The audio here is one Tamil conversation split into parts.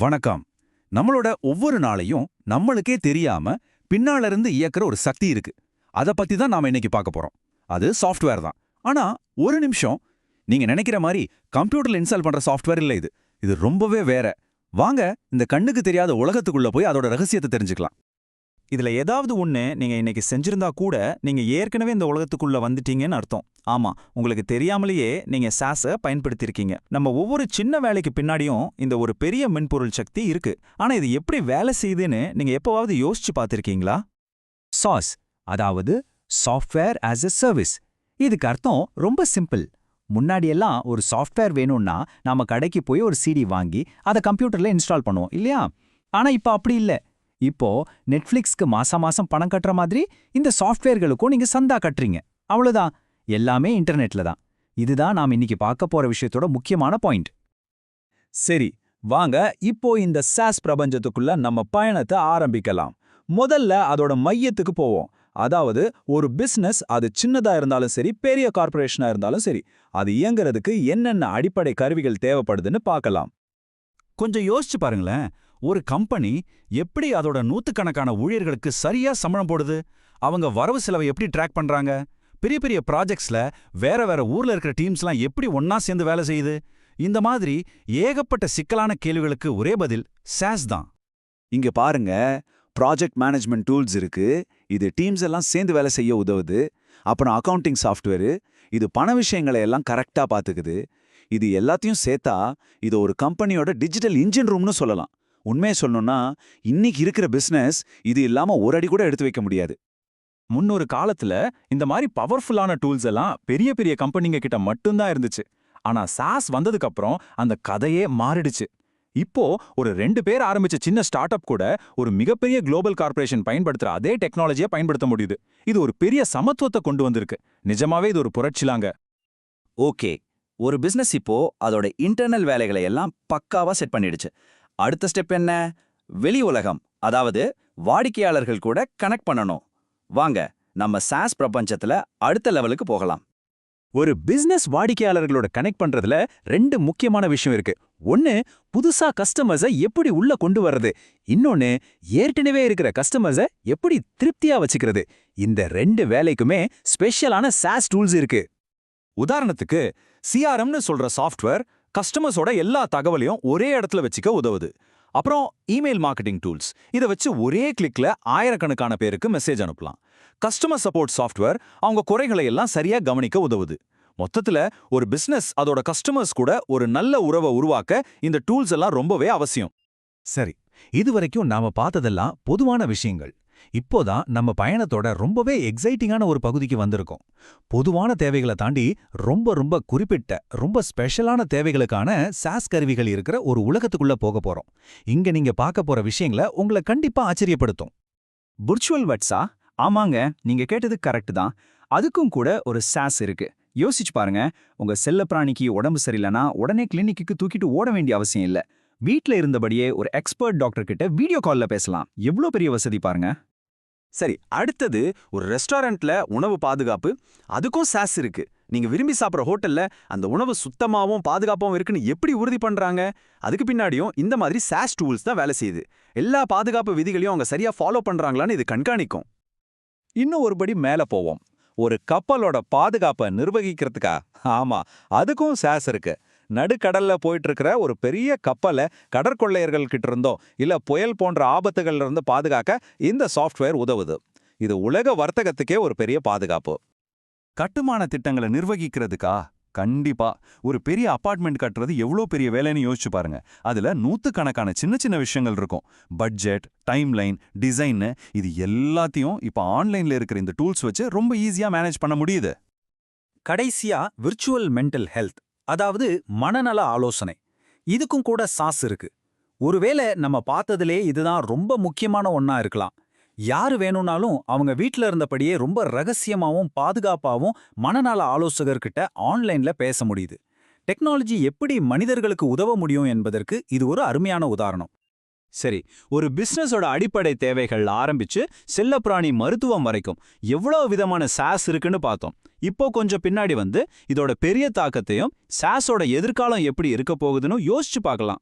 வணக்கம். நம்மளோட ஒவ்வொரு நாளையும் நம்மளுக்கே தெரியாம பின்னால இருந்து இயக்குற ஒரு சக்தி இருக்கு. அத பத்தி தான் நாம இன்னைக்கு பார்க்க போறோம். அது சாஃப்ட்வேர் தான். ஆனா ஒரு நிமிஷம், நீங்க நினைக்கிற மாதிரி கம்ப்யூட்டர்ல இன்ஸ்டால் பண்ற சாஃப்ட்வேர் இல்ல இது. இது ரொம்பவே வேற. வாங்க இந்த கண்ணுக்கு தெரியாத உலகத்துக்குள்ள போய் அதோட ரகசியத்தை தெரிஞ்சுக்கலாம். இதுல ஏதாவது ஒண்ணு நீங்க இன்னைக்கு செஞ்சிருந்தா கூட நீங்க ஏற்கனவே இந்த உலகத்துக்குள்ள வந்துட்டீங்கன்னு அர்த்தம். ஆமா, உங்களுக்கு தெரியாமலேயே நீங்க சாஸ பயன்படுத்தியிருக்கீங்க. நம்ம ஒவ்வொரு சின்ன வேலைக்கு பின்னாடியும் இந்த ஒரு பெரிய மென்பொருள் சக்தி இருக்கு. ஆனா இது எப்படி வேலை செய்யுதுன்னு நீங்க எப்பவாவது யோசிச்சு பார்த்திருக்கீங்களா? சாஸ், அதாவது சாஃப்ட்வேர் ஆஸ் எ சர்வீஸ். இதுக்கு அர்த்தம் ரொம்ப சிம்பிள். முன்னாடியெல்லாம் ஒரு சாஃப்ட்வேர் வேணும்னா நாம கடைக்கு போய் ஒரு சிடி வாங்கி அதை கம்ப்யூட்டர்ல இன்ஸ்டால் பண்ணுவோம் இல்லையா? ஆனா இப்ப அப்படி இல்ல. இப்போ நெட்ஃபிளிக்ஸ்க்கு மாசம் பணம் கட்டுற மாதிரி இந்த சாஃப்ட்வேர்களுக்கும் நீங்க சந்தா கட்டுறீங்க. அவ்வளவுதான். எல்லாமே இன்டர்நெட்ல தான். இதுதான் நாம் இன்னைக்கு பார்க்க போற விஷயத்தோட முக்கியமான பாயிண்ட். சரி, வாங்க இப்போ இந்த சாஸ் பிரபஞ்சத்துக்குள்ள நம்ம பயணத்தை ஆரம்பிக்கலாம். முதல்ல அதோட மையத்துக்கு போவோம். அதாவது ஒரு பிசினஸ், அது சின்னதா இருந்தாலும் சரி, பெரிய கார்ப்பரேஷனா இருந்தாலும் சரி, அது இயங்குறதுக்கு என்னென்ன அடிப்படை கருவிகள் தேவைப்படுதுன்னு பார்க்கலாம். கொஞ்சம் யோசிச்சு பாருங்களேன். ஒரு கம்பெனி எப்படி அதோட நூத்துக்கணக்கான ஊழியர்களுக்கு சரியா சம்பளம் போடுது? அவங்க வரவு செலவை எப்படி ட்ராக் பண்றாங்க? பெரிய பெரிய ப்ராஜெக்ட்ஸ்ல வேற வேற ஊர்ல இருக்கிற டீம்ஸ்லாம் எப்படி ஒன்னா சேர்ந்து வேலை செய்யுது? இந்த மாதிரி ஏகப்பட்ட சிக்கலான கேள்விகளுக்கு ஒரே பதில் சாஸ் தான். இங்க பாருங்க, ப்ராஜெக்ட் மேனேஜ்மெண்ட் டூல்ஸ் இருக்கு. இது டீம்ஸ் எல்லாம் சேர்ந்து வேலை செய்ய உதவுது. அப்புறம் அக்கவுண்டிங் சாஃப்ட்வேர், இது பண விஷயங்களை எல்லாம் கரெக்டா பாத்துக்குது. இது எல்லாத்தையும் சேர்த்தா இது ஒரு கம்பெனியோட டிஜிட்டல் இன்ஜின் ரூம்னு சொல்லலாம். உண்மையை சொல்லணும்னா இன்னைக்கு இருக்கிற பிசினஸ் இது இல்லாம ஒரு அடி கூட எடுத்து வைக்க முடியாது. முன்னொரு காலத்துல இந்த மாதிரி பவர்ஃபுல்லான டூல்ஸ் எல்லாம் பெரிய பெரிய கம்பெனிங்க கிட்ட மட்டும்தான் இருந்துச்சு. ஆனா சாஸ் வந்ததுக்கு அப்புறம் அந்த கதையே மாறிடுச்சு. இப்போ ஒரு 2 பேர் ஆரம்பிச்ச சின்ன ஸ்டார்ட் அப் கூட ஒரு மிகப்பெரிய குளோபல் கார்ப்பரேஷன் பயன்படுத்துற அதே டெக்னாலஜியை பயன்படுத்த முடியுது. இது ஒரு பெரிய சமத்துவத்தை கொண்டு வந்திருக்கு. நிஜமாவே இது ஒரு புரட்சிலாங்க. ஓகே, ஒரு பிசினஸ் இப்போ அதோட இன்டர்னல் வேலைகளை எல்லாம் பக்காவா செட் பண்ணிடுச்சு. அடுத்த ஸ்டெப் என்ன? வெளி உலகம், அதாவது வாடிக்கையாளர்கள் கூட கனெக்ட் பண்ணணும். வாங்க நம்ம சாஸ் பிரபஞ்சத்துல அடுத்த லெவலுக்கு போகலாம். ஒரு பிசினஸ் வாடிக்கையாளர்களோட கனெக்ட் பண்றதுல 2 முக்கியமான விஷயம் இருக்கு. ஒன்னு, புதுசா கஸ்டமர்ஸை எப்படி உள்ள கொண்டு வர்றது. இன்னொன்னு, ஏற்கனவே இருக்கிற கஸ்டமர்ஸை எப்படி திருப்தியா வச்சுக்கிறது. இந்த 2 வேலைக்குமே ஸ்பெஷலான சாஸ் டூல்ஸ் இருக்கு. உதாரணத்துக்கு சிஆர்எம்னு சொல்ற சாஃப்ட்வேர் கஸ்டமர்ஸோட எல்லா தகவலையும் ஒரே இடத்துல வச்சுக்க உதவுது. அப்புறம் இமெயில் மார்க்கெட்டிங் டூல்ஸ், இதை வச்சு ஒரே கிளிக்ல ஆயிரக்கணக்கான பேருக்கு மெசேஜ் அனுப்பலாம். கஸ்டமர் சப்போர்ட் சாஃப்ட்வேர் அவங்க குறைகளை எல்லாம் சரியா கவனிக்க உதவுது. மொத்தத்துல ஒரு பிசினஸ் அதோட கஸ்டமர்ஸ் கூட ஒரு நல்ல உறவை உருவாக்க இந்த டூல்ஸ் எல்லாம் ரொம்பவே அவசியம். சரி, இதுவரைக்கும் நாம பார்த்ததெல்லாம் பொதுவான விஷயங்கள். இப்போதான் நம்ம பயணத்தோட ரொம்பவே எக்ஸைட்டிங்கான ஒரு பகுதிக்கு வந்திருக்கோம். பொதுவான தேவைகளை தாண்டி ரொம்ப குறிப்பிட்ட ரொம்ப ஸ்பெஷலான தேவைகளுக்கான சாஸ் கருவிகள் இருக்கிற ஒரு உலகத்துக்குள்ள போக போறோம். இங்க நீங்க பார்க்க போற விஷயங்களை உங்களை கண்டிப்பா ஆச்சரியப்படுத்தும். விர்ச்சுவல் வட்ஸா? ஆமாங்க, நீங்க கேட்டது கரெக்ட் தான். அதுக்கும் கூட ஒரு சாஸ் இருக்கு. யோசிச்சு பாருங்க, உங்க செல்ல பிராணிக்கு உடம்பு சரியில்லைனா உடனே கிளினிக்கு தூக்கிட்டு ஓட வேண்டிய அவசியம் இல்ல. வீட்ல இருந்தபடியே ஒரு எக்ஸ்பர்ட் டாக்டர் கிட்ட வீடியோ கால்ல பேசலாம். எவ்வளோ பெரிய வசதி பாருங்க. சரி, அடுத்தது ஒரு ரெஸ்டாரண்ட்ல உணவு பாதுகாப்பு. அதுக்கும் சாஸ் இருக்கு. நீங்க விரும்பி சாப்பிட்ற ஹோட்டல்ல அந்த உணவு சுத்தமாவும் பாதுகாப்பாவும் இருக்குன்னு எப்படி உறுதி பண்றாங்க? அதுக்கு பின்னாடியும் இந்த மாதிரி சாஸ் டூல்ஸ் தான் வேலை செய்யுது. எல்லா பாதுகாப்பு விதிகளையும் அவங்க சரியா ஃபாலோ பண்றாங்களான்னு இது கண்காணிக்கும். இன்னும் ஒருபடி மேல போவோம். ஒரு கப்பலோட பாதுகாப்பை நிர்வகிக்கிறதுக்கா? ஆமா, அதுக்கும் சாஸ் இருக்கு. நடுக்கடல்ல போயிட்டு இருக்கிற ஒரு பெரிய கப்பலை கடற்கொள்ளையர்கள் கிட்ட இருந்தோ இல்ல புயல் போன்ற ஆபத்துகள்ல இருந்து பாதுகாக்க இந்த சாஃப்ட்வேர் உதவுது. இது உலக வர்த்தகத்துக்கே ஒரு பெரிய பாதுகாப்பு. கட்டுமான திட்டங்களை நிர்வகிக்கிறதுக்கா? கண்டிப்பா. ஒரு பெரிய அபார்ட்மெண்ட் கட்டுறது எவ்வளோ பெரிய வேலைன்னு யோசிச்சு பாருங்க. அதுல நூத்துக்கணக்கான சின்ன விஷயங்கள் இருக்கும். பட்ஜெட், டைம்லைன், டிசைன், இது எல்லாத்தையும் இப்ப ஆன்லைன்ல இருக்கிற இந்த டூல்ஸ் வச்சு ரொம்ப ஈஸியா மேனேஜ் பண்ண முடியுது. கடைசியா விர்ச்சுவல் மென்டல் ஹெல்த், அதாவது மனநல ஆலோசனை. இதுக்கும் கூட சாஸ் இருக்கு. ஒருவேளை நம்ம பார்த்ததிலே இதுதான் ரொம்ப முக்கியமான ஒண்ணா இருக்கலாம். யாரு வேணும்னாலும் அவங்க வீட்ல இருந்தபடியே ரொம்ப ரகசியமாவும் பாதுகாப்பாவும் மனநல ஆலோசகர்கிட்ட ஆன்லைன்ல பேச முடியுது. டெக்னாலஜி எப்படி மனிதர்களுக்கு உதவ முடியும் என்பதற்கு இது ஒரு அருமையான உதாரணம். சரி, ஒரு பிசினஸோட அடிப்படை தேவைகள் ஆரம்பிச்சு செல்லப்பிராணி மருத்துவம் வரைக்கும் எவ்வளவு விதமான சாஸ் இருக்குன்னு பார்த்தோம். இப்போ கொஞ்சம் பின்னாடி வந்து இதோட பெரிய தாக்கத்தையும் சாஸோட எதிர்காலம் எப்படி இருக்க போகுதுன்னு யோசிச்சு பார்க்கலாம்.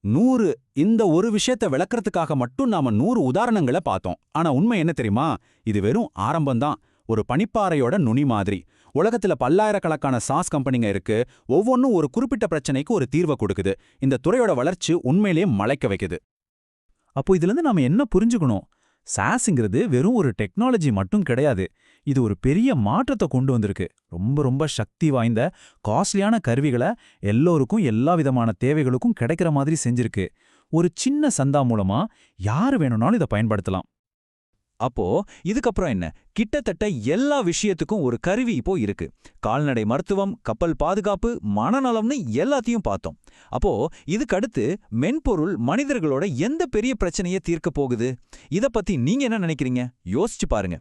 100 இந்த ஒரு விஷயத்தை விளக்கறதுக்காக மட்டும் நாம 100 உதாரணங்களை பார்த்தோம். ஆனா உண்மை என்ன தெரியுமா? இது வெறும் ஆரம்பம்தான். ஒரு பனிப்பாறையோட நுனி மாதிரி. உலகத்துல பல்லாயிரக்கணக்கான சாஸ் கம்பெனிங்க இருக்கு. ஒவ்வொன்றும் ஒரு குறிப்பிட்ட பிரச்சனைக்கு ஒரு தீர்வை கொடுக்குது. இந்த துறையோட வளர்ச்சி உண்மையிலேயே மலைக்க வைக்குது. அப்போ இதிலிருந்து நாம என்ன புரிஞ்சுக்கணும்? சாஸ்ங்கிறது வெறும் ஒரு டெக்னாலஜி மட்டும் கிடையாது. இது ஒரு பெரிய மாற்றத்தை கொண்டு வந்திருக்கு. ரொம்ப ரொம்ப சக்தி வாய்ந்த காஸ்ட்லியான கருவிகளை எல்லோருக்கும் எல்லா விதமான தேவைகளுக்கும் கிடைக்கிற மாதிரி செஞ்சிருக்கு. ஒரு சின்ன சந்தா மூலமா யாரு வேணும்னாலும் இதை பயன்படுத்தலாம். அப்போ இதுக்கப்புறம் என்ன? கிட்டத்தட்ட எல்லா விஷயத்துக்கும் ஒரு கருவி இப்போ இருக்கு. கால்நடை மருத்துவம், கப்பல் பாதுகாப்பு, மனநலம்னு எல்லாத்தையும் பார்த்தோம். அப்போ இதுக்கடுத்து மென்பொருள் மனிதர்களோட எந்த பெரிய பிரச்சனையை தீர்க்க போகுது? இத பத்தி நீங்க என்ன நினைக்கிறீங்க? யோசிச்சு பாருங்க.